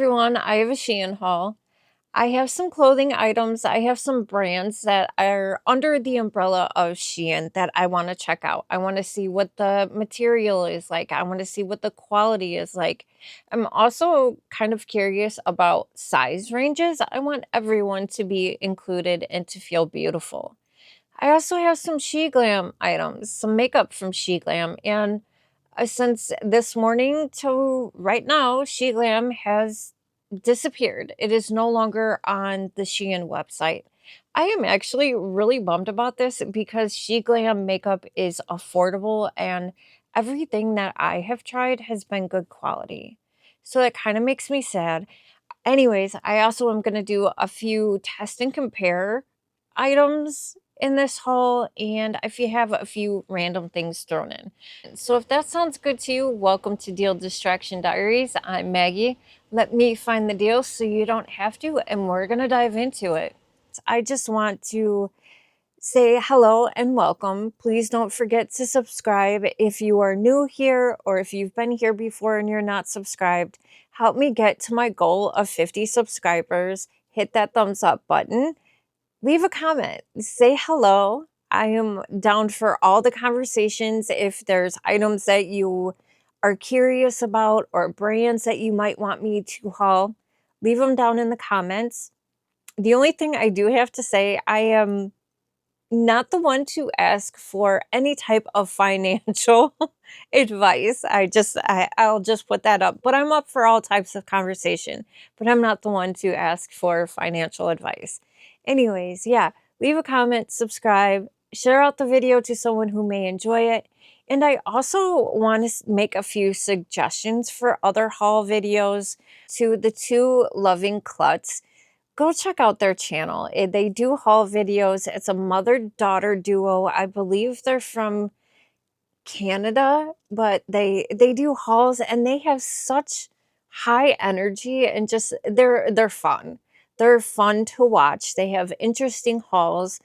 everyone, I have a Shein haul. I have some clothing items. I have some brands that are under the umbrella of Shein that I want to check out. I want to see what the material is like. I want to see what the quality is like. I'm also kind of curious about size ranges. I want everyone to be included and to feel beautiful. I also have some Sheglam items, some makeup from Sheglam, and since this morning to right now, Sheglam has disappeared. It is no longer on the Shein website. I am actually really bummed about this because Sheglam makeup is affordable and everything that I have tried has been good quality. So that kind of makes me sad. Anyways, I also am going to do a few test and compare items in this haul, and if you have a few random things thrown in. So if that sounds good to you, welcome to Deal Distraction Diaries. I'm Maggie. Let me find the deal so you don't have to, and we're going to dive into it. I just want to say hello and welcome. Please don't forget to subscribe if you are new here or if you've been here before and you're not subscribed. Help me get to my goal of 50 subscribers. Hit that thumbs up button. Leave a comment. Say hello. I am down for all the conversations. If there's items that you are curious about or brands that you might want me to haul, leave them down in the comments. The only thing I do have to say, I am not the one to ask for any type of financial advice. I'll just put that up. But I'm up for all types of conversation. But I'm not the one to ask for financial advice. Anyways, yeah, leave a comment, subscribe, share out the video to someone who may enjoy it. And I also want to make a few suggestions for other haul videos to the two loving Kluts. Go check out their channel. They do haul videos. It's a mother-daughter duo. I believe they're from Canada, but they do hauls and they have such high energy and just they're fun. They're fun to watch. They have interesting hauls.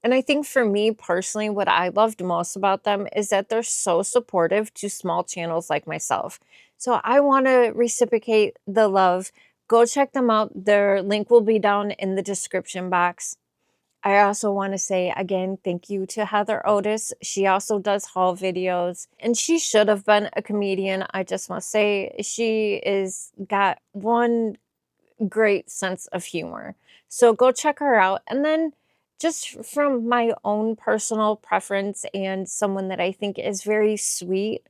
And I think for me personally, what I loved most about them is that they're so supportive to small channels like myself. So I want to reciprocate the love. Go check them out. Their link will be down in the description box. I also want to say again, thank you to Heather Otis. She also does haul videos and she should have been a comedian. I just want to say she is got one great sense of humor. So go check her out. And then just from my own personal preference and someone that I think is very sweet,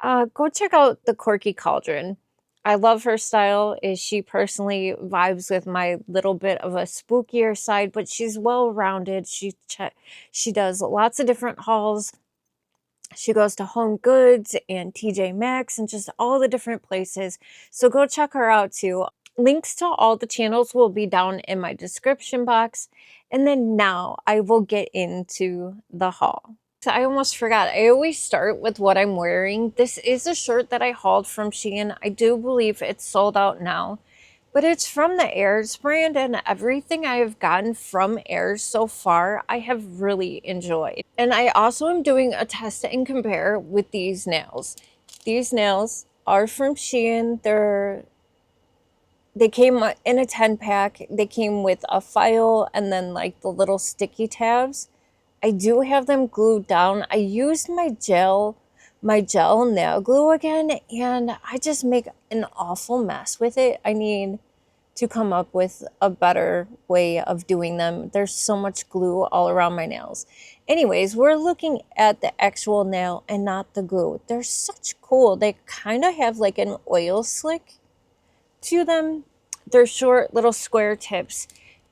go check out the Quirky Cauldron. I love her style. Is she personally vibes with my little bit of a spookier side, but she's well-rounded. She does lots of different hauls. She goes to Home Goods and TJ Maxx and just all the different places. So go check her out too. Links to all the channels will be down in my description box. And then now I will get into the haul. So I almost forgot. I always start with what I'm wearing. This is a shirt that I hauled from Shein. I do believe it's sold out now. But it's from the Airs brand, and everything I have gotten from Airs so far, I have really enjoyed. And I also am doing a test and compare with these nails. These nails are from Shein. They came in a 10-pack. They came with a file and then like the little sticky tabs. I do have them glued down. I used my gel nail glue again, and I just make an awful mess with it. I need to come up with a better way of doing them. There's so much glue all around my nails. Anyways, we're looking at the actual nail and not the glue. They're such cool. They kind of have like an oil slick to them. They're short little square tips.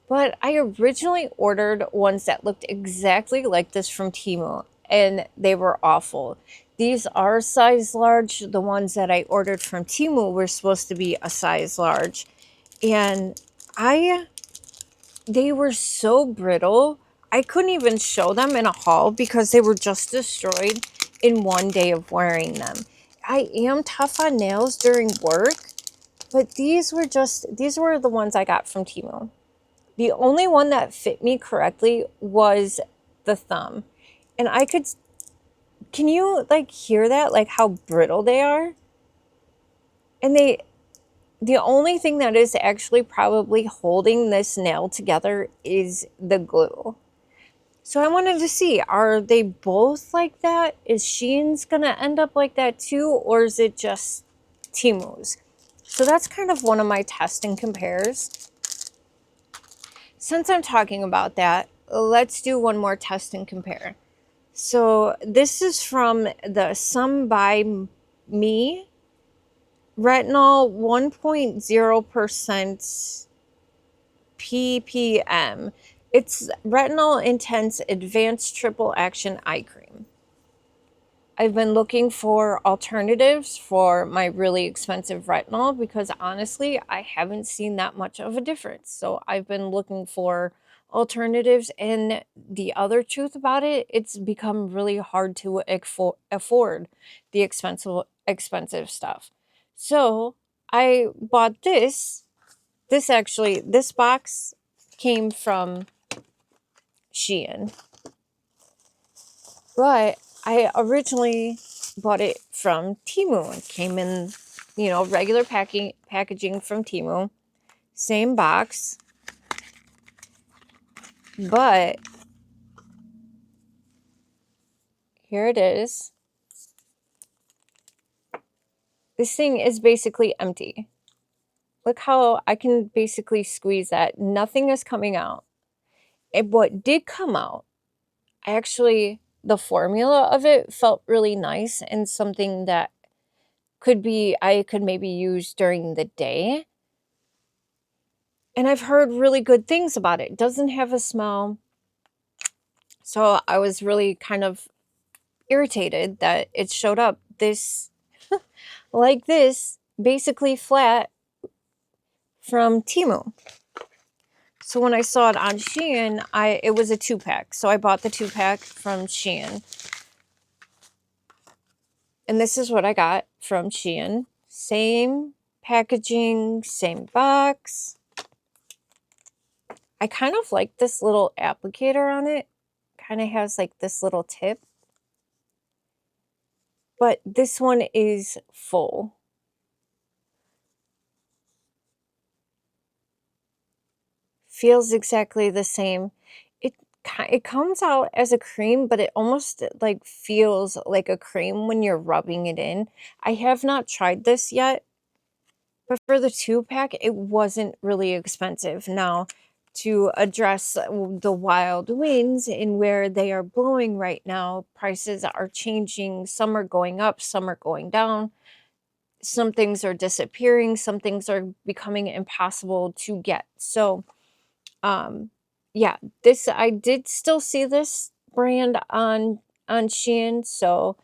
But I originally ordered ones that looked exactly like this from Temu, and they were awful. These are size large. The ones that I ordered from Temu were supposed to be a size large. And they were so brittle. I couldn't even show them in a haul because they were just destroyed in one day of wearing them. I am tough on nails during work, but these were the ones I got from Temu. The only one that fit me correctly was the thumb. And can you like hear that? Like how brittle they are? And The only thing that is actually probably holding this nail together is the glue. So I wanted to see, are they both like that? Is Shein's gonna end up like that too, or is it just Temu's? So that's kind of one of my test and compares. Since I'm talking about that, let's do one more test and compare. So this is from the Some by Me Retinol 1.0% ppm. It's Retinol Intense Advanced Triple Action Eye Cream. I've been looking for alternatives for my really expensive retinol because honestly, I haven't seen that much of a difference. So I've been looking for alternatives, and the other truth about it, it's become really hard to afford the expensive stuff. So I bought this. This box came from Shein, but I originally bought it from Temu. It came in, you know, regular packaging from Temu, same box, but here it is. This thing is basically empty. Look how I can basically squeeze that. Nothing is coming out. And what did come out, actually, the formula of it felt really nice and something that I could maybe use during the day. And I've heard really good things about it. It doesn't have a smell. So I was really kind of irritated that it showed up this like this, basically flat from Temu. So when I saw it on Shein, it was a 2-pack. So I bought the 2-pack from Shein. And this is what I got from Shein. Same packaging, same box. I kind of like this little applicator on it. Kind of has like this little tip. But this one is full. Feels exactly the same. It comes out as a cream, but it almost like feels like a cream when you're rubbing it in. I have not tried this yet, but for the 2-pack, it wasn't really expensive. Now, to address the wild winds and where they are blowing right now, prices are changing. Some are going up, some are going down. Some things are disappearing, some things are becoming impossible to get. So, yeah, this I did still see this brand on Shein, so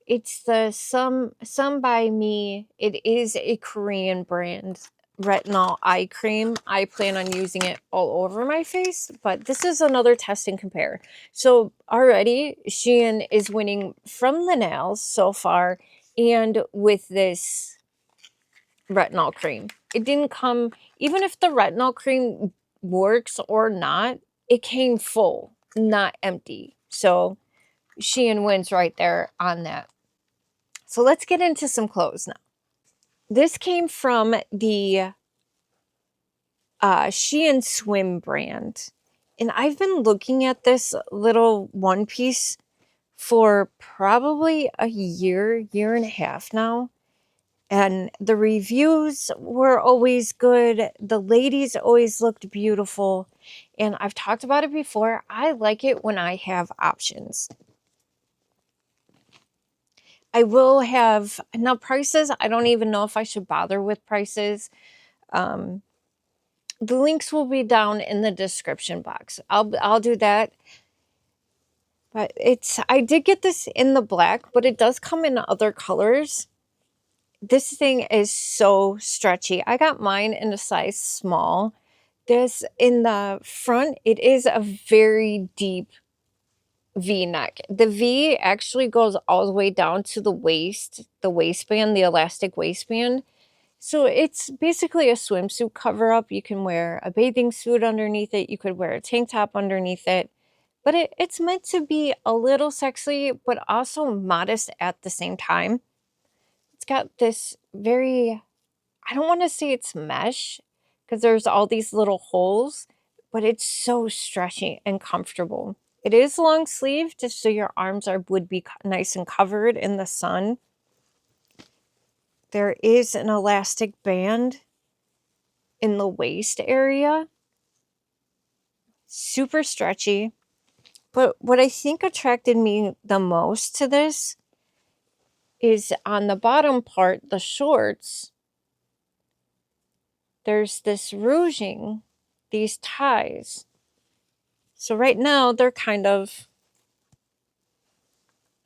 it's the Some by Me. It is a Korean brand retinol eye cream. I plan on using it all over my face, but this is another test and compare. So already Shein is winning from the nails so far and with this retinol cream. It didn't come, even if the retinol cream works or not, it came full, not empty. So Shein wins right there on that. So let's get into some clothes now. This came from the Shein Swim brand. And I've been looking at this little one piece for probably a year and a half now. And the reviews were always good. The ladies always looked beautiful. And I've talked about it before. I like it when I have options. I will have, now prices, I don't even know if I should bother with prices. The links will be down in the description box. I'll do that. But I did get this in the black, but it does come in other colors. This thing is so stretchy. I got mine in a size small. This in the front, it is a very deep V-neck. The V actually goes all the way down to the waist, the waistband, the elastic waistband. So it's basically a swimsuit cover-up. You can wear a bathing suit underneath it. You could wear a tank top underneath it. But it's meant to be a little sexy, but also modest at the same time. It's got this very I don't want to say it's mesh because there's all these little holes, but it's so stretchy and comfortable. It is long sleeve just so your arms would be nice and covered in the sun. There is an elastic band in the waist area. Super stretchy. But what I think attracted me the most to this is on the bottom part, the shorts, there's this ruching, these ties. So right now they're kind of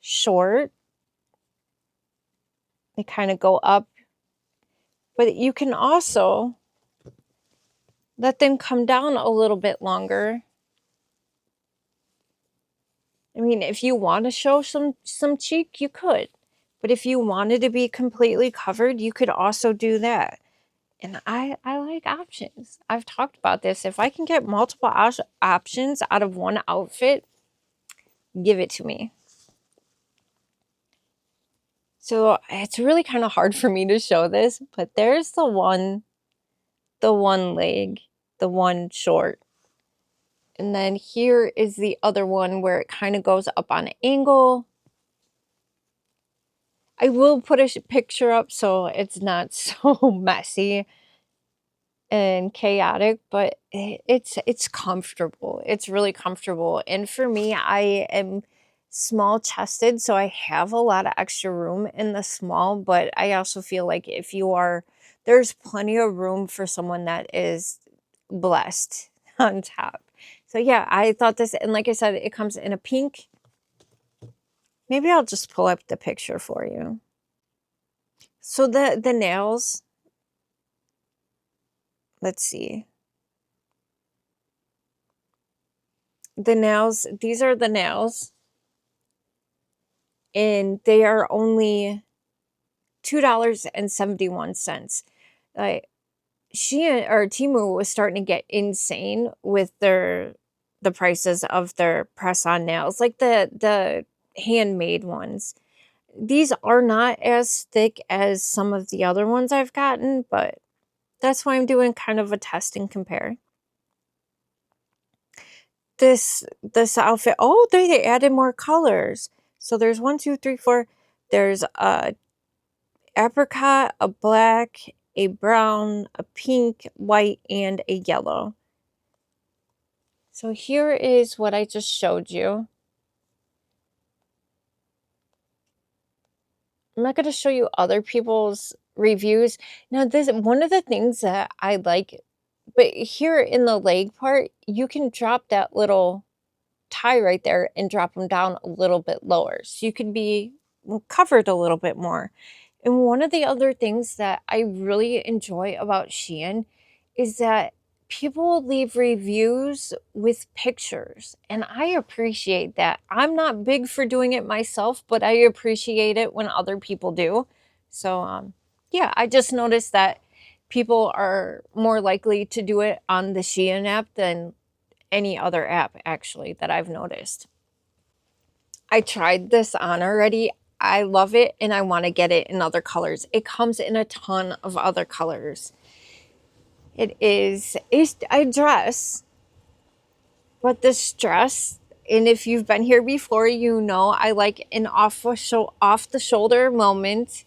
short. They kind of go up. But you can also let them come down a little bit longer. I mean, if you want to show some cheek, you could. But if you wanted to be completely covered, you could also do that. And I like options. I've talked about this. If I can get multiple options out of one outfit, give it to me. So it's really kind of hard for me to show this, but there's the one leg, the one short. And then here is the other one where it kind of goes up on an angle. I will put a picture up so it's not so messy and chaotic, but it's comfortable. It's really comfortable. And for me, I am small chested, so I have a lot of extra room in the small, but I also feel like if you are, there's plenty of room for someone that is blessed on top. So yeah, I thought this, and like I said, it comes in a pink. Maybe I'll just pull up the picture for you. So the nails, let's see. The nails, these are the nails. And they are only $2.71. Like Shein or Temu was starting to get insane with the prices of their press-on nails, like the handmade ones. These are not as thick as some of the other ones I've gotten, but that's why I'm doing kind of a test and compare. This outfit, oh, they added more colors. So there's 1, 2, 3, 4. There's a apricot, a black, a brown, a pink, white, and a yellow. So here is what I just showed you. I'm not going to show you other people's reviews. Now, this one of the things that I like, but here in the leg part, you can drop that little tie right there and drop them down a little bit lower. So you can be covered a little bit more. And one of the other things that I really enjoy about Shein is that people leave reviews with pictures, and I appreciate that. I'm not big for doing it myself, but I appreciate it when other people do. So yeah, I just noticed that people are more likely to do it on the Shein app than any other app, actually, that I've noticed. I tried this on already. I love it, and I want to get it in other colors. It comes in a ton of other colors. It is a dress, but this dress, and if you've been here before, you know I like an off the shoulder moment.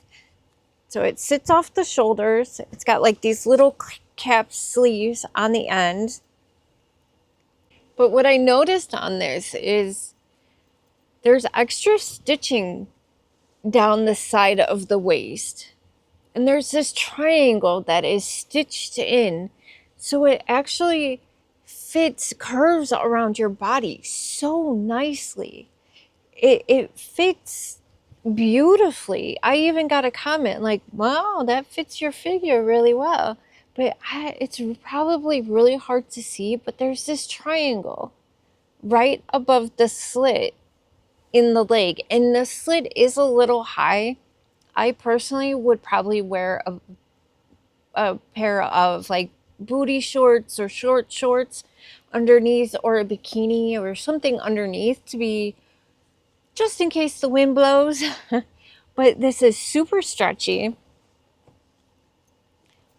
So it sits off the shoulders. It's got like these little cap sleeves on the end. But what I noticed on this is there's extra stitching down the side of the waist. And there's this triangle that is stitched in. So it actually fits curves around your body so nicely. It fits beautifully. I even got a comment like, wow, that fits your figure really well. But it's probably really hard to see, but there's this triangle right above the slit in the leg. And the slit is a little high. I personally would probably wear a pair of like booty shorts or short shorts underneath, or a bikini or something underneath to be just in case the wind blows. But this is super stretchy.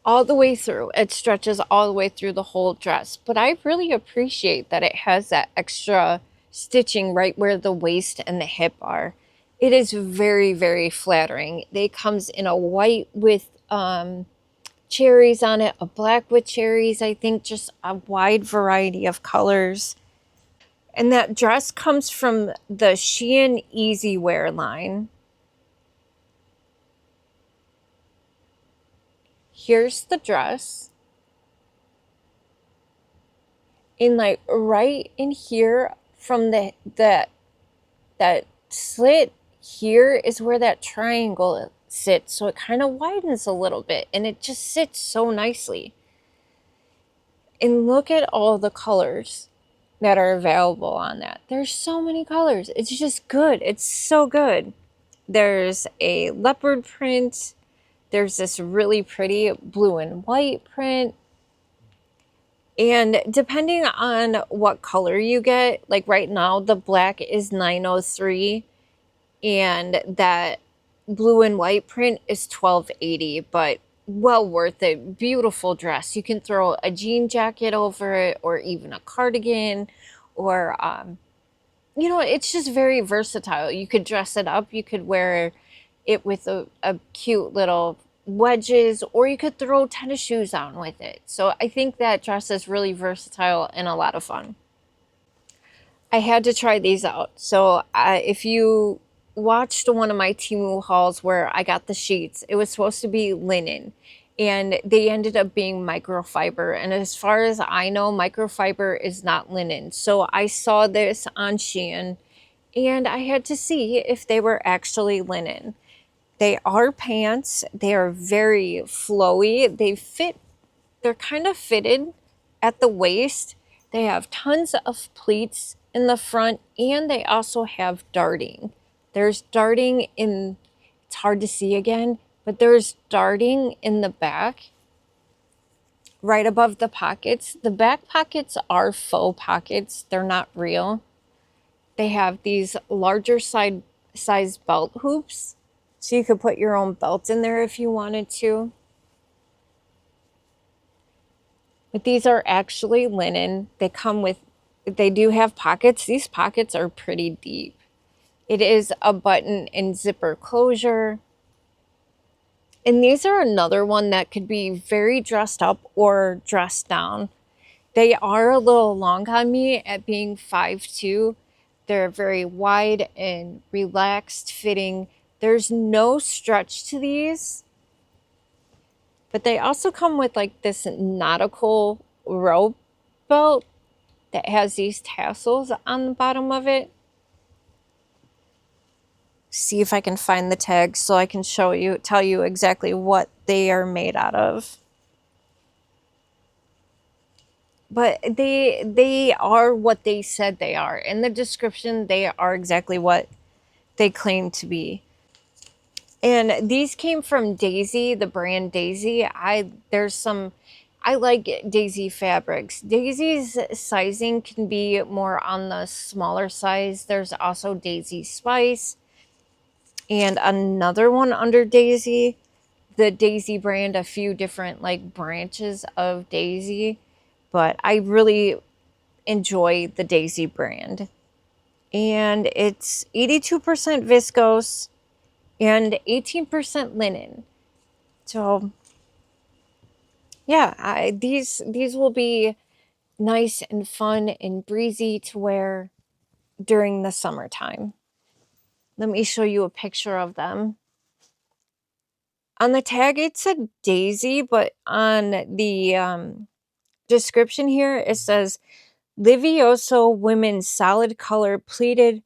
all the way through. It stretches all the way through the whole dress. But I really appreciate that it has that extra stitching right where the waist and the hip are. It is very, very flattering. It comes in a white with cherries on it, a black with cherries, I think just a wide variety of colors. And that dress comes from the Shein EZwear line. Here's the dress. And like right in here from that slit here is where that triangle sits. So it kind of widens a little bit and it just sits so nicely. And look at all the colors that are available on that. There's so many colors. It's just good. It's so good. There's a leopard print. There's this really pretty blue and white print. And depending on what color you get, like right now, the black is 903 and that blue and white print is 1280, but well worth it. Beautiful dress. You can throw a jean jacket over it or even a cardigan or, you know, it's just very versatile. You could dress it up. You could wear it with a cute little wedges, or you could throw tennis shoes on with it. So I think that dress is really versatile and a lot of fun. I had to try these out. So if you watched one of my Temu hauls where I got the sheets, it was supposed to be linen and they ended up being microfiber. And as far as I know, microfiber is not linen. So I saw this on Shein and I had to see if they were actually linen. They are pants. They are very flowy. They're kind of fitted at the waist. They have tons of pleats in the front and they also have darting. There's darting in, it's hard to see again, but there's darting in the back right above the pockets. The back pockets are faux pockets. They're not real. They have these larger size belt hoops. So you could put your own belt in there if you wanted to. But these are actually linen. They do have pockets. These pockets are pretty deep. It is a button and zipper closure. And these are another one that could be very dressed up or dressed down. They are a little long on me at being 5'2". They're very wide and relaxed fitting. There's no stretch to these. But they also come with like this nautical rope belt that has these tassels on the bottom of it. See if I can find the tag so I can tell you exactly what they are made out of. But they are what they said they are. In the description, they are exactly what they claim to be. And these came from Daisy, the brand Daisy. I like Daisy fabrics. Daisy's sizing can be more on the smaller size. There's also Daisy Spice and another one under Daisy. The Daisy brand, a few different like branches of Daisy, but I really enjoy the Daisy brand. And it's 82% viscose and 18% linen. So yeah, these will be nice and fun and breezy to wear during the summertime. Let me show you a picture of them. On the tag, it said Daisy, but on the description here, it says Livesso women's solid color pleated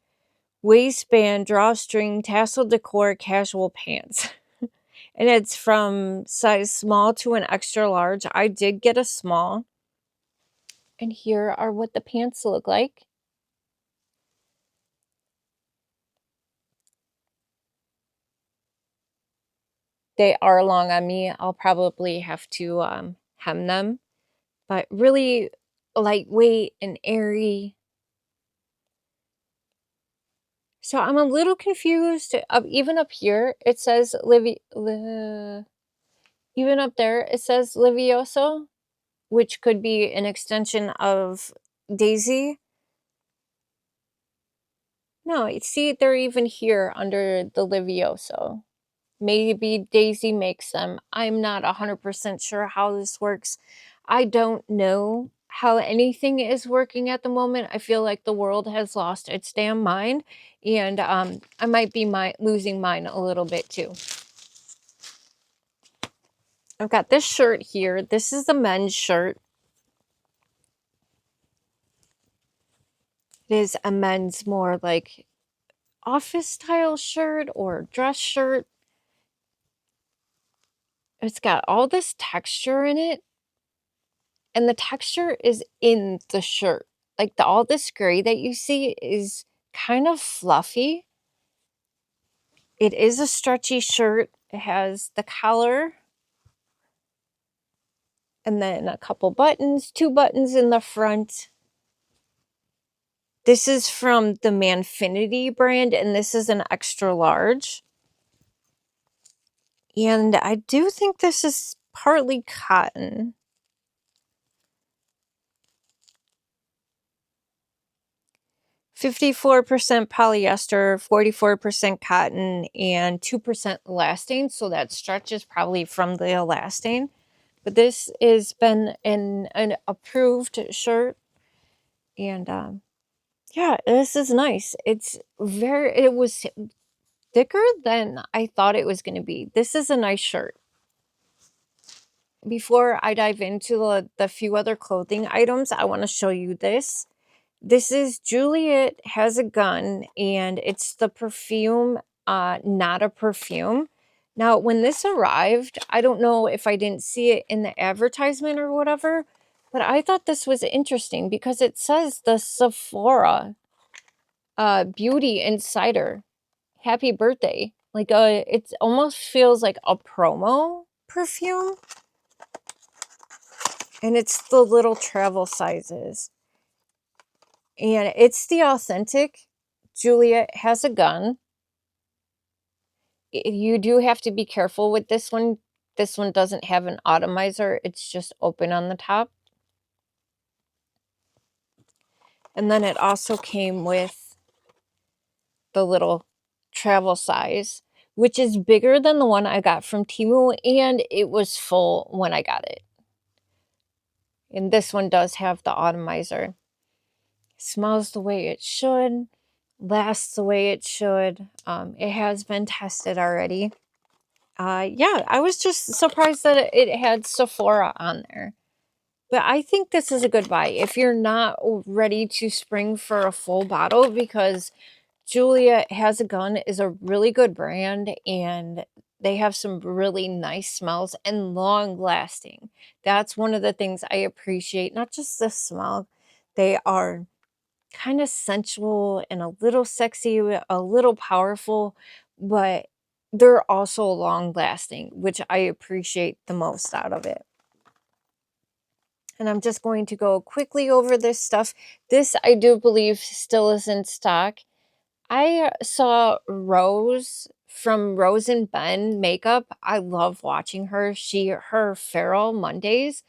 waistband drawstring tassel decor casual pants. And it's from size small to an extra large. I did get a small. And here are what the pants look like. They are long on me. I'll probably have to hem them. But really lightweight and airy. So I'm a little confused. Even up here, it says Even up there, it says Livesso, which could be an extension of Daisy. No, see, they're even here under the Livesso. Maybe Daisy makes them. I'm not 100% sure how this works. I don't know how anything is working at the moment. I feel like the world has lost its damn mind, and I might be losing mine a little bit too. I've got this shirt here. This is the men's shirt. It is a men's more like office style shirt or dress shirt. It's got all this texture in it, and the texture is in the shirt. Like all this gray that you see is kind of fluffy. It is a stretchy shirt. It has the collar and then a couple buttons, 2 buttons in the front. This is from the Manfinity brand, and this is an extra large. And I do think this is partly cotton. 54% polyester, 44% cotton, and 2% elastane. So that stretch is probably from the elastane. But this has been an approved shirt. And yeah, this is nice. It was thicker than I thought it was going to be. This is a nice shirt. Before I dive into the few other clothing items, I want to show you this. This is Juliette Has a Gun, and it's the perfume, not a perfume. Now, when this arrived, I don't know if I didn't see it in the advertisement or whatever, but I thought this was interesting because it says the Sephora Beauty Insider. Happy birthday. Like, it almost feels like a promo perfume. And it's the little travel sizes. And it's the authentic Juliette Has a Gun. You do have to be careful with this one. This one doesn't have an atomizer. It's just open on the top. And then it also came with the little travel size, which is bigger than the one I got from Temu, and it was full when I got it. And this one does have the atomizer. Smells the way it should, lasts the way it should. It has been tested already. Yeah, I was just surprised that it had Sephora on there. But I think this is a good buy if you're not ready to spring for a full bottle, because Juliette Has a Gun is a really good brand, and they have some really nice smells and long lasting. That's one of the things I appreciate. Not just the smell, they are kind of sensual and a little sexy, a little powerful, but they're also long lasting, which I appreciate the most out of it. And I'm just going to go quickly over this stuff. This, I do believe, still is in stock. I saw Rose from Rose and Ben makeup. I love watching her. Her Feral Mondays.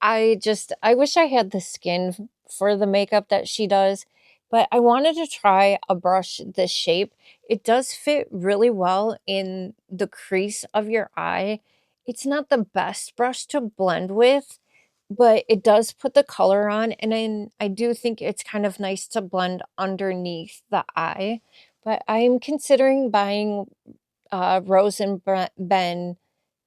I wish I had the skin for the makeup that she does, but I wanted to try a brush this shape. It does fit really well in the crease of your eye. It's not the best brush to blend with, but it does put the color on, and then I do think it's kind of nice to blend underneath the eye. But I'm considering buying Rose and Ben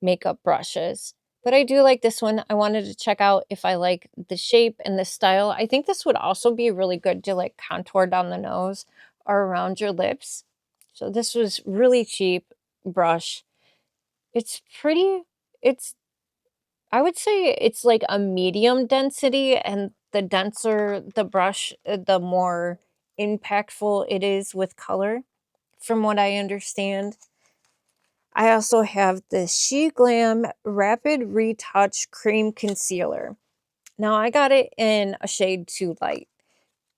makeup brushes. But I do like this one. I wanted to check out if I like the shape and the style. I think this would also be really good to like contour down the nose or around your lips. So this was really cheap brush. It's pretty, I would say it's like a medium density, and the denser the brush, the more impactful it is with color, from what I understand. I also have the Sheglam Rapid Retouch Cream Concealer. Now, I got it in a shade too light.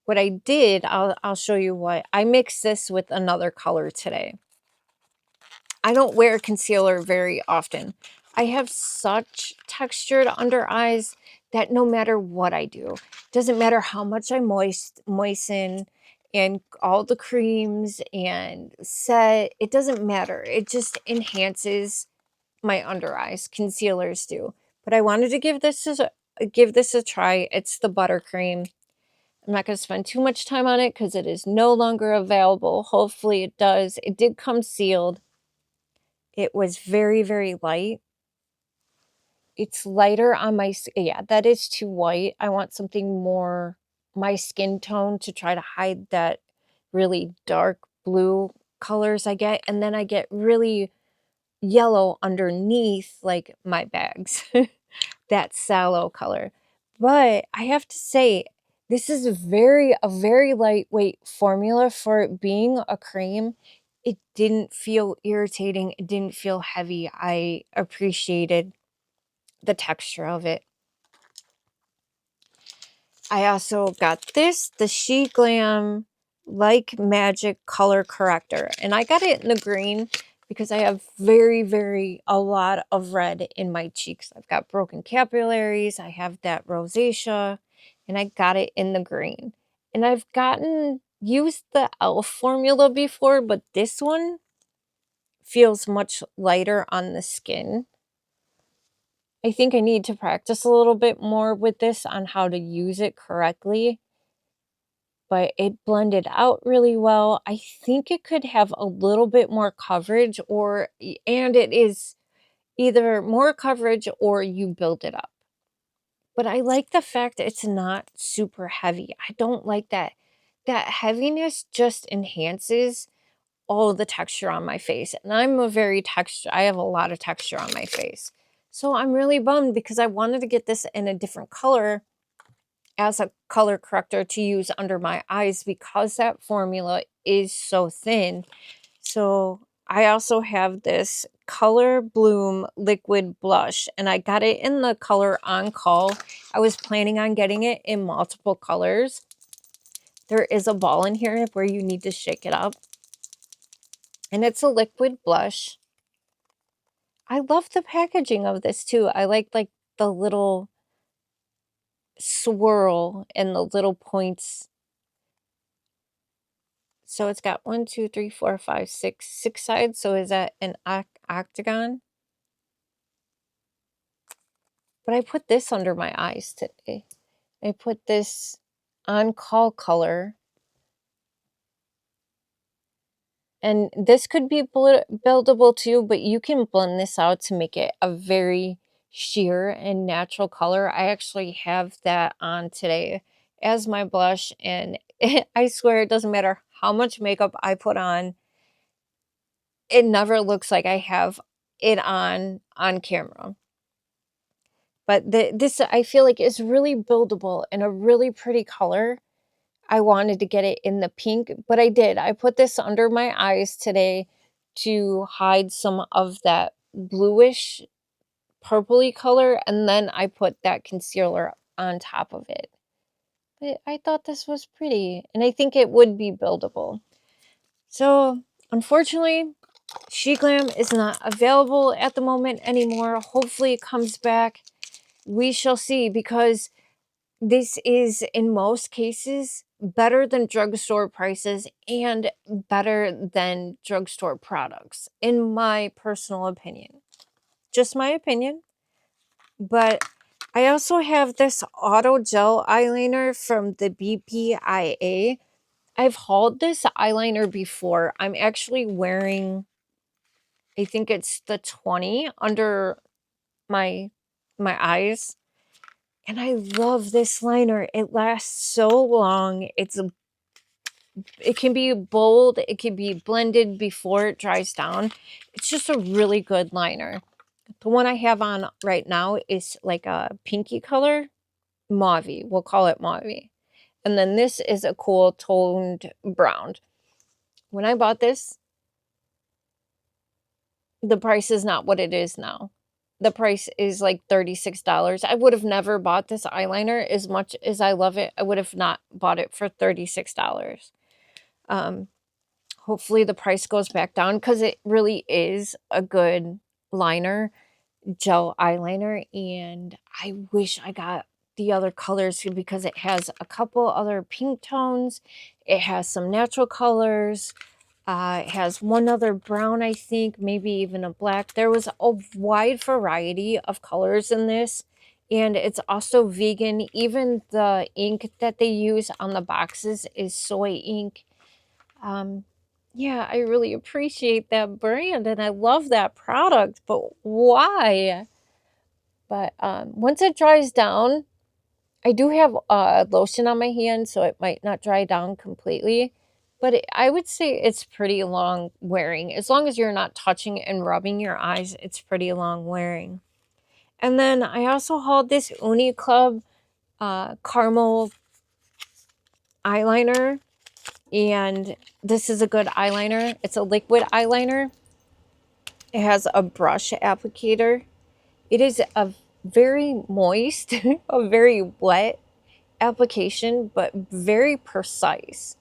What I did, I'll show you what. I mixed this with another color today. I don't wear concealer very often. I have such textured under eyes that no matter what I do, doesn't matter how much I moisten and all the creams and set, it doesn't matter. It just enhances my under eyes. Concealers do. But I wanted to give this a try. It's the buttercream. I'm not going to spend too much time on it because it is no longer available. Hopefully it does. It did come sealed. It was very, very light. It's lighter on my, yeah, that is too white. I want something more my skin tone to try to hide that really dark blue colors I get. And then I get really yellow underneath like my bags, that sallow color. But I have to say, this is a very lightweight formula for it being a cream. It didn't feel irritating. It didn't feel heavy. I appreciated the texture of it. I also got this, the Sheglam Like Magic Color Corrector. And I got it in the green because I have a lot of red in my cheeks. I've got broken capillaries. I have that rosacea. And I got it in the green. And I've used the e.l.f. formula before, but this one feels much lighter on the skin. I think I need to practice a little bit more with this on how to use it correctly, but it blended out really well. I think it could have a little bit more coverage and it is either more coverage or you build it up. But I like the fact that it's not super heavy. I don't like that. That heaviness just enhances all the texture on my face. And I have a lot of texture on my face. So I'm really bummed because I wanted to get this in a different color as a color corrector to use under my eyes because that formula is so thin. So I also have this Color Bloom liquid blush and I got it in the color On Call. I was planning on getting it in multiple colors. There is a ball in here where you need to shake it up. And it's a liquid blush. I love the packaging of this too. I like the little swirl and the little points. So it's got 1, 2, 3, 4, 5, 6 sides. So is that an octagon? But I put this under my eyes today. I put this On Call color. And this could be buildable too, but you can blend this out to make it a very sheer and natural color. I actually have that on today as my blush, and I swear it doesn't matter how much makeup I put on, it never looks like I have it on camera. But this I feel like is really buildable and a really pretty color. I wanted to get it in the pink, but I did. I put this under my eyes today to hide some of that bluish purpley color, and then I put that concealer on top of it. But I thought this was pretty, and I think it would be buildable. So, unfortunately, Sheglam is not available at the moment anymore. Hopefully it comes back. We shall see, because this is, in most cases, better than drugstore prices and better than drugstore products, in my personal opinion. Just my opinion. But I also have this auto gel eyeliner from the Bbia. I've hauled this eyeliner before. I'm actually wearing, I think it's the 20 under my eyes. And I love this liner. It lasts so long. It can be bold. It can be blended before it dries down. It's just a really good liner. The one I have on right now is like a pinky color. Mauve. We'll call it mauve. And then this is a cool toned brown. When I bought this, the price is not what it is now. The price is like $36. I would have never bought this eyeliner. As much as I love it, I would have not bought it for $36. Hopefully the price goes back down because it really is a good liner. gel eyeliner, and I wish I got the other colors because it has a couple other pink tones. It has some natural colors. It has one other brown, I think, maybe even a black. There was a wide variety of colors in this, and it's also vegan. Even the ink that they use on the boxes is soy ink. Yeah, I really appreciate that brand and I love that product, but why? But once it dries down, I do have lotion on my hand, so it might not dry down completely. But I would say it's pretty long wearing. As long as you're not touching and rubbing your eyes, it's pretty long wearing. And then I also hauled this Unny Club caramel eyeliner. And this is a good eyeliner. It's a liquid eyeliner. It has a brush applicator. It is a very moist, a very wet application, but very precise.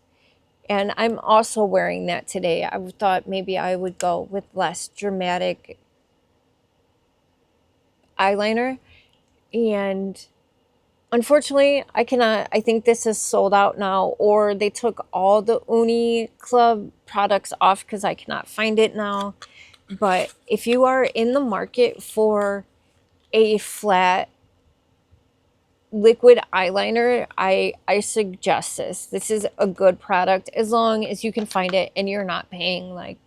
And I'm also wearing that today. I thought maybe I would go with less dramatic eyeliner. And unfortunately, I think this is sold out now, or they took all the Unny Club products off because I cannot find it now. But if you are in the market for a flat liquid eyeliner, I suggest this. This is a good product as long as you can find it and you're not paying like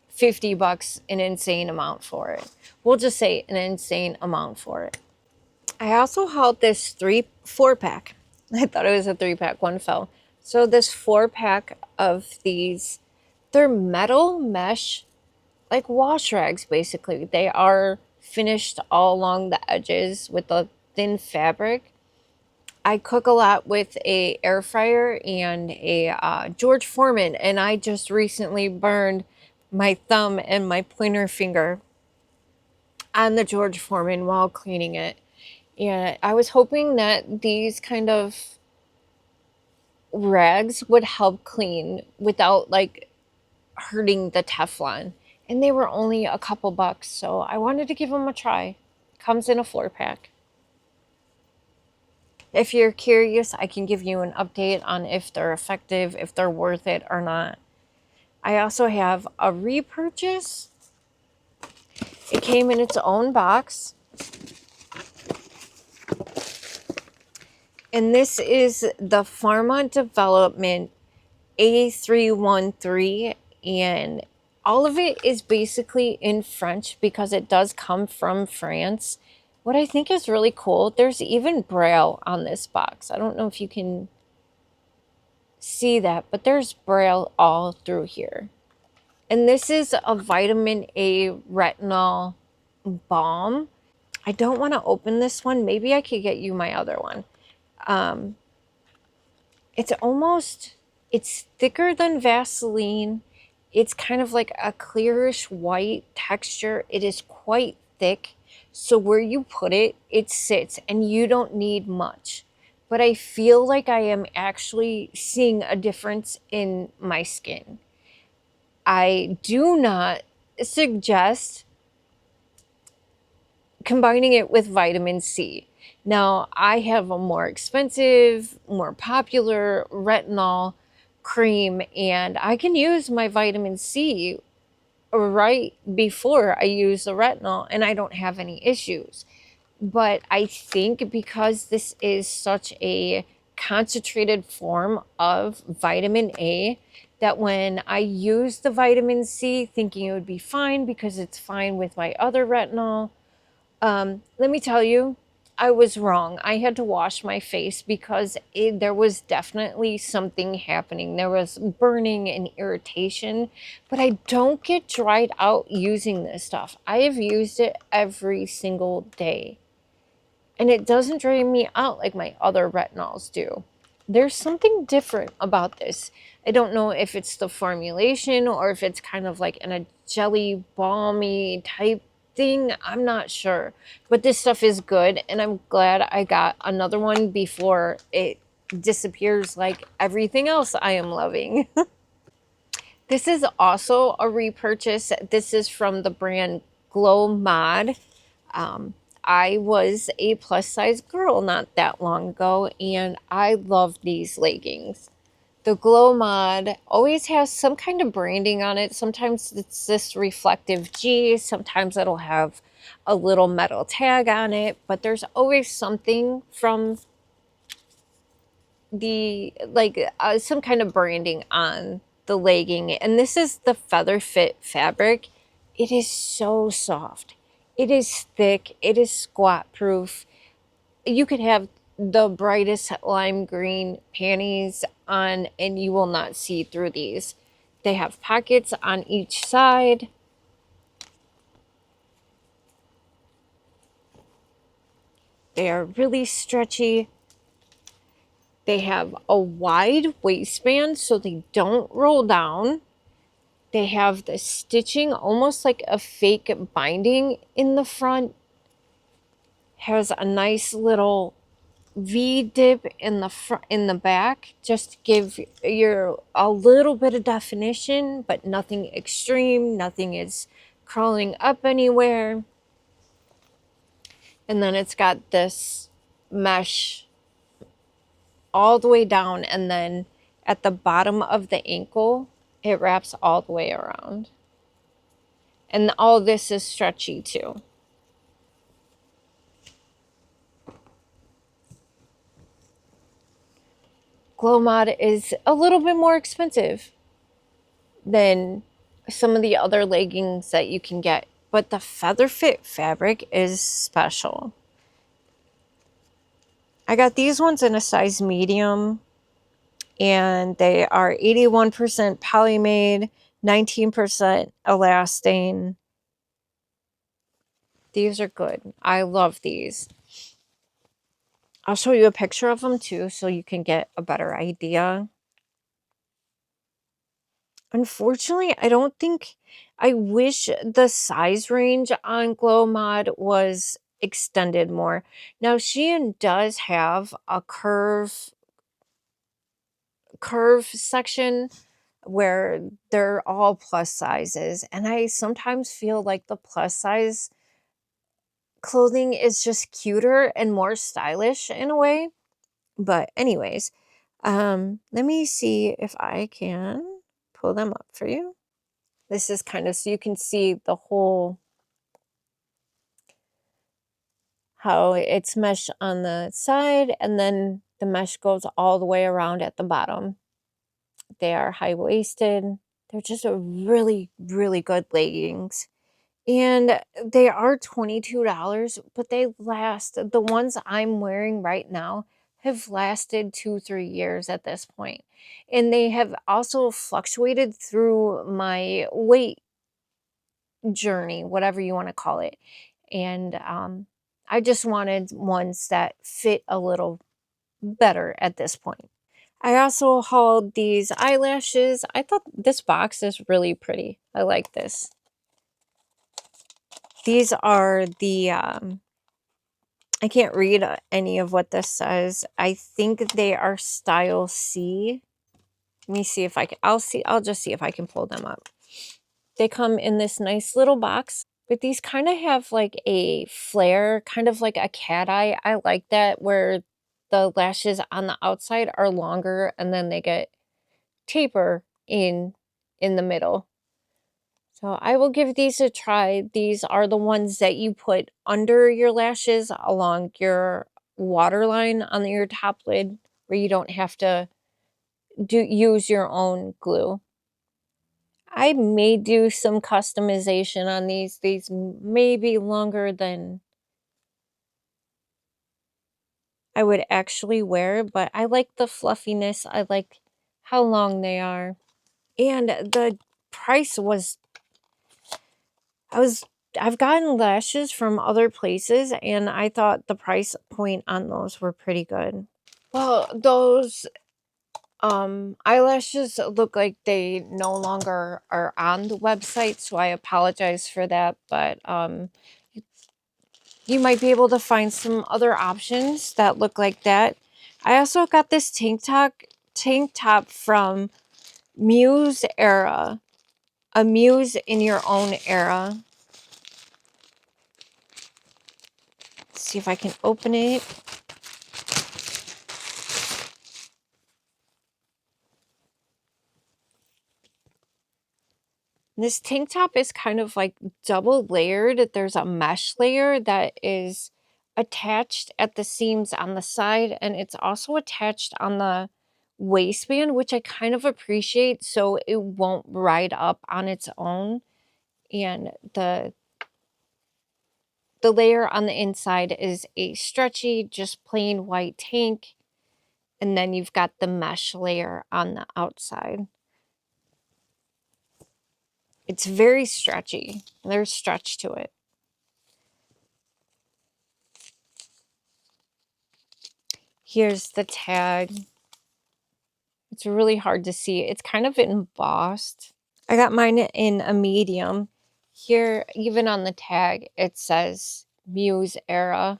50 bucks, an insane amount for it. We'll just say an insane amount for it. I also hauled this 4-pack. I thought it was a 3-pack, one fell. So this 4-pack of these, they're metal mesh, like wash rags basically. They are finished all along the edges with a thin fabric. I cook a lot with a air fryer and a George Foreman, and I just recently burned my thumb and my pointer finger on the George Foreman while cleaning it. And I was hoping that these kind of rags would help clean without like hurting the Teflon. And they were only a couple bucks, so I wanted to give them a try. Comes in a 4-pack. If you're curious, I can give you an update on if they're effective, if they're worth it or not. I also have a repurchase. It came in its own box. And this is the Pharma Development A313. And all of it is basically in French because it does come from France. What I think is really cool, there's even Braille on this box. I don't know if you can see that, but there's Braille all through here. And this is a vitamin A retinol balm. I don't want to open this one. Maybe I could get you my other one. It's thicker than Vaseline. It's kind of like a clearish white texture. It is quite thick. So where you put it, it sits and you don't need much. But I feel like I am actually seeing a difference in my skin. I do not suggest combining it with vitamin C. Now, I have a more expensive, more popular retinol cream, and I can use my vitamin C right before I use the retinol, and I don't have any issues. But I think because this is such a concentrated form of vitamin A, that when I use the vitamin C thinking it would be fine because it's fine with my other retinol, let me tell you, I was wrong. I had to wash my face because there was definitely something happening. There was burning and irritation, but I don't get dried out using this stuff. I have used it every single day, and it doesn't dry me out like my other retinols do. There's something different about this. I don't know if it's the formulation or if it's kind of like in a jelly balmy type thing. I'm not sure, but this stuff is good, and I'm glad I got another one before it disappears like everything else I am loving. This is also a repurchase. This is from the brand GLOWMODE. I was a plus size girl not that long ago, and I love these leggings. The GLOWMODE always has some kind of branding on it. Sometimes it's this reflective G, sometimes it'll have a little metal tag on it, but there's always something from the, like, some kind of branding on the legging. And this is the FeatherFit fabric. It is so soft. It is thick. It is squat proof. You could have the brightest lime green panties on and you will not see through these. They have pockets on each side. They are really stretchy. They have a wide waistband so they don't roll down. They have the stitching almost like a fake binding in the front. Has a nice little V dip in the front, in the back, just to give your a little bit of definition, but nothing extreme. Nothing is crawling up anywhere. And then it's got this mesh all the way down, and then at the bottom of the ankle, it wraps all the way around. And all this is stretchy too. GLOWMODE is a little bit more expensive than some of the other leggings that you can get, but the FeatherFit fabric is special. I got these ones in a size medium, and they are 81% polymade, 19% elastane. These are good. I love these. I'll show you a picture of them too so you can get a better idea. Unfortunately, I don't think, I wish the size range on GLOWMODE was extended more. Now, Shein does have a curve section where they're all plus sizes, and I sometimes feel like the plus size clothing is just cuter and more stylish in a way. But anyways, let me see if I can pull them up for you. This is kind of so you can see the whole, how it's mesh on the side, and then the mesh goes all the way around at the bottom. They are high-waisted. They're just a really, really good leggings. And they are $22, but they last. The ones I'm wearing right now have lasted 2-3 years at this point. And they have also fluctuated through my weight journey, whatever you want to call it. And I just wanted ones that fit a little better at this point. I also hauled these eyelashes. I thought this box is really pretty. I like this. These are the, I can't read any of what this says. I think they are style C. Let me see if I can, I'll just see if I can pull them up. They come in this nice little box, but these kind of have like a flare, kind of like a cat eye. I like that, where the lashes on the outside are longer and then they get taper in the middle. So I will give these a try. These are the ones that you put under your lashes along your waterline on your top lid, where you don't have to use your own glue. I may do some customization on these. These may be longer than I would actually wear, but I like the fluffiness. I like how long they are. And the price was, I've gotten lashes from other places, and I thought the price point on those were pretty good. Well, those eyelashes look like they no longer are on the website, so I apologize for that, but you might be able to find some other options that look like that. I also got this tank top from MUSERA, a muse in your own era. see if I can open it. This tank top is kind of like double layered. There's a mesh layer that is attached at the seams on the side, and it's also attached on the waistband, which I kind of appreciate, so it won't ride up on its own. And the layer on the inside is a stretchy, just plain white tank, and then you've got the mesh layer on the outside. It's very stretchy. There's stretch to it. Here's the tag. It's really hard to see. It's kind of embossed. I got mine in a medium. Here, even on the tag, it says MUSERA.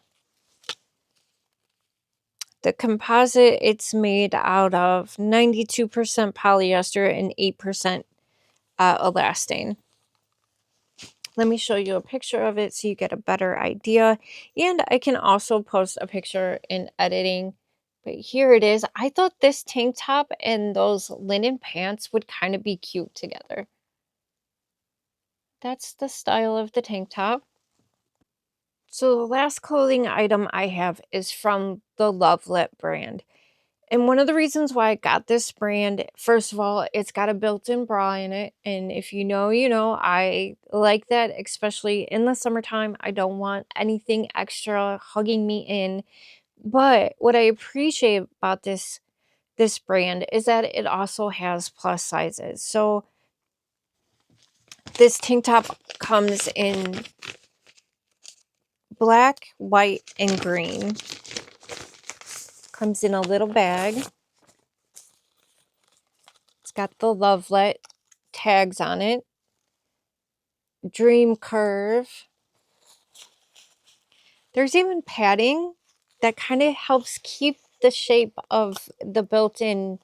The composite, it's made out of 92% polyester and 8% elastane. Let me show you a picture of it so you get a better idea. And I can also post a picture in editing. But here it is. I thought this tank top and those linen pants would kind of be cute together. That's the style of the tank top. So the last clothing item I have is from the Lovelit brand. And one of the reasons why I got this brand, first of all, it's got a built-in bra in it. And if you know, you know, I like that, especially in the summertime. I don't want anything extra hugging me in. But what I appreciate about this brand is that it also has plus sizes. So this tank top comes in black, white, and green. Comes in a little bag. It's got the Lovelit tags on it. Dream curve. There's even padding that kind of helps keep the shape of the built-in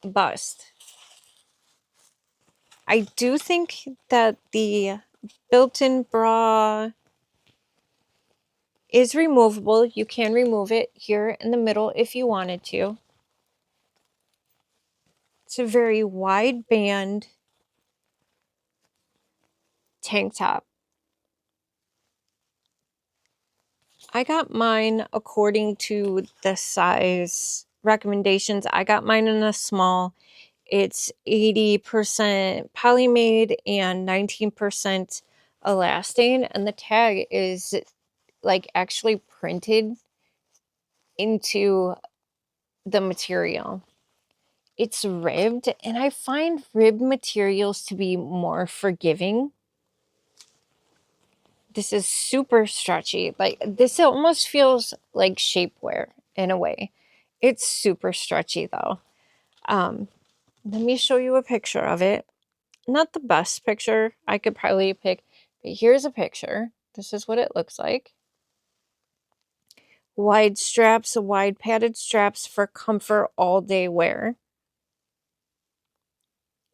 bust. I do think that the built-in bra is removable. You can remove it here in the middle if you wanted to. It's a very wide band tank top. I got mine according to the size recommendations. I got mine in a small. It's 80% polymade and 19% elastane. And the tag is like actually printed into the material. It's ribbed, and I find ribbed materials to be more forgiving. This is super stretchy. Like, this almost feels like shapewear in a way. It's super stretchy though. Let me show you a picture of it. Not the best picture I could probably pick, but here's a picture. This is what it looks like. Wide straps, wide padded straps for comfort all day wear.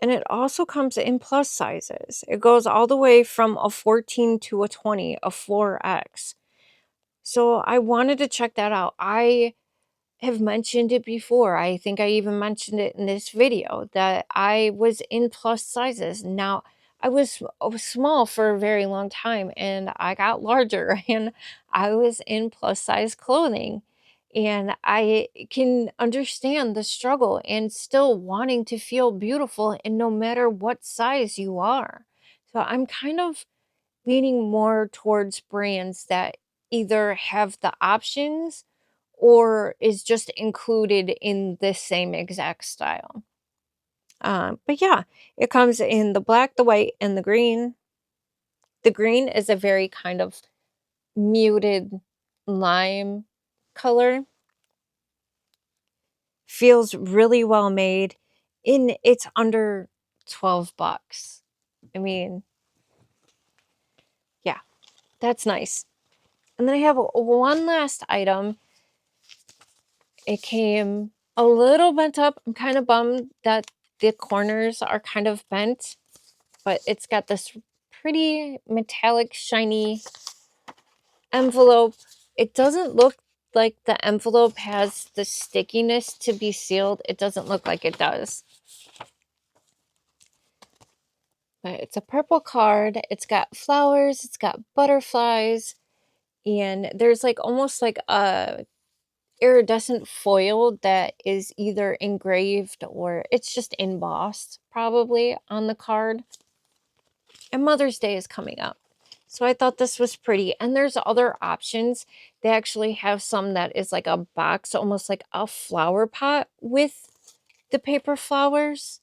And it also comes in plus sizes. It goes all the way from a 14 to a 20, a 4X. So I wanted to check that out. I have mentioned it before. I think I even mentioned it in this video that I was in plus sizes. Now, I was small for a very long time, and I got larger and I was in plus size clothing. And I can understand the struggle and still wanting to feel beautiful, and no matter what size you are. So I'm kind of leaning more towards brands that either have the options or is just included in the same exact style. But yeah, it comes in the black, the white, and the green. The green is a very kind of muted lime color. Feels really well made. It's under 12 bucks. I mean, yeah, that's nice. And then I have one last item. It came a little bent up. I'm kind of bummed that the corners are kind of bent, but it's got this pretty metallic, shiny envelope. it doesn't look like the envelope has the stickiness to be sealed. It doesn't look like it does. But it's a purple card. It's got flowers. It's got butterflies. And there's like almost like a iridescent foil that is either engraved or it's just embossed probably on the card. And Mother's Day is coming up. So I thought this was pretty. And there's other options. They actually have some that is like a box, almost like a flower pot with the paper flowers.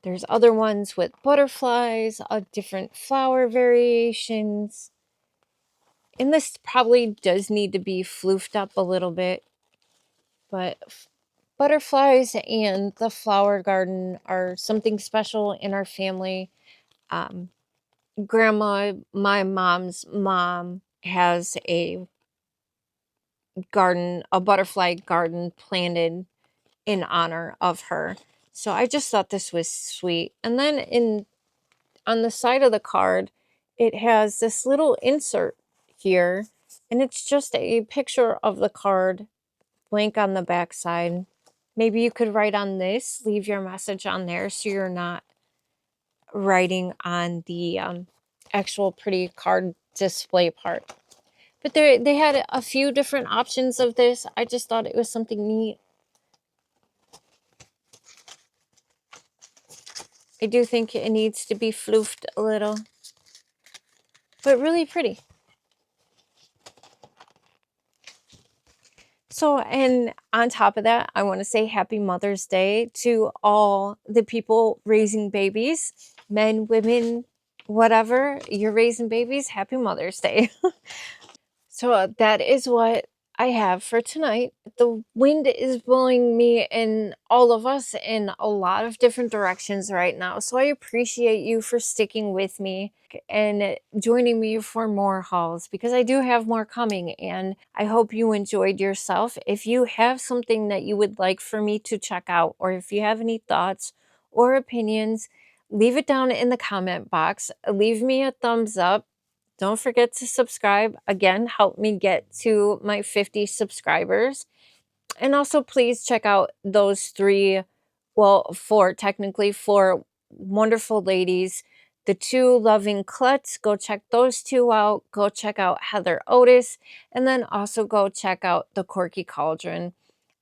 There's other ones with butterflies, different flower variations. And this probably does need to be floofed up a little bit. But butterflies and the flower garden are something special in our family. Grandma, my mom's mom, has a garden, a butterfly garden planted in honor of her. So I just thought this was sweet. And then on the side of the card, it has this little insert here, and it's just a picture of the card, blank on the back side. Maybe you could write on this, leave your message on there so you're not writing on the actual pretty card display part. But they had a few different options of this. I just thought it was something neat. I do think it needs to be floofed a little, but really pretty. So, and on top of that, I want to say happy Mother's Day to all the people raising babies, men, women, whatever, you're raising babies. Happy Mother's Day. So that is what I have for tonight. The wind is blowing me and all of us in a lot of different directions right now. So I appreciate you for sticking with me and joining me for more hauls, because I do have more coming, and I hope you enjoyed yourself. If you have something that you would like for me to check out, or if you have any thoughts or opinions, leave it down in the comment box. Leave me a thumbs up. Don't forget to subscribe. Again, help me get to my 50 subscribers. And also, please check out those four wonderful ladies. The two loving Kluts. Go check those two out. Go check out Heather Otis. And then also go check out the Quirky Cauldron.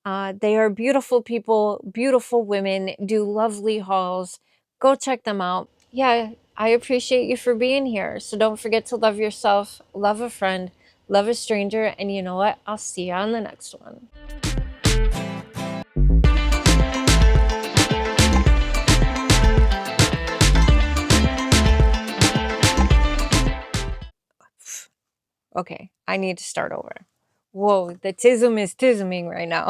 They are beautiful people, beautiful women, do lovely hauls. Go check them out. Yeah, I appreciate you for being here. So don't forget to love yourself, love a friend, love a stranger, and you know what? I'll see you on the next one. Okay, I need to start over. Whoa, the tism is tisming right now.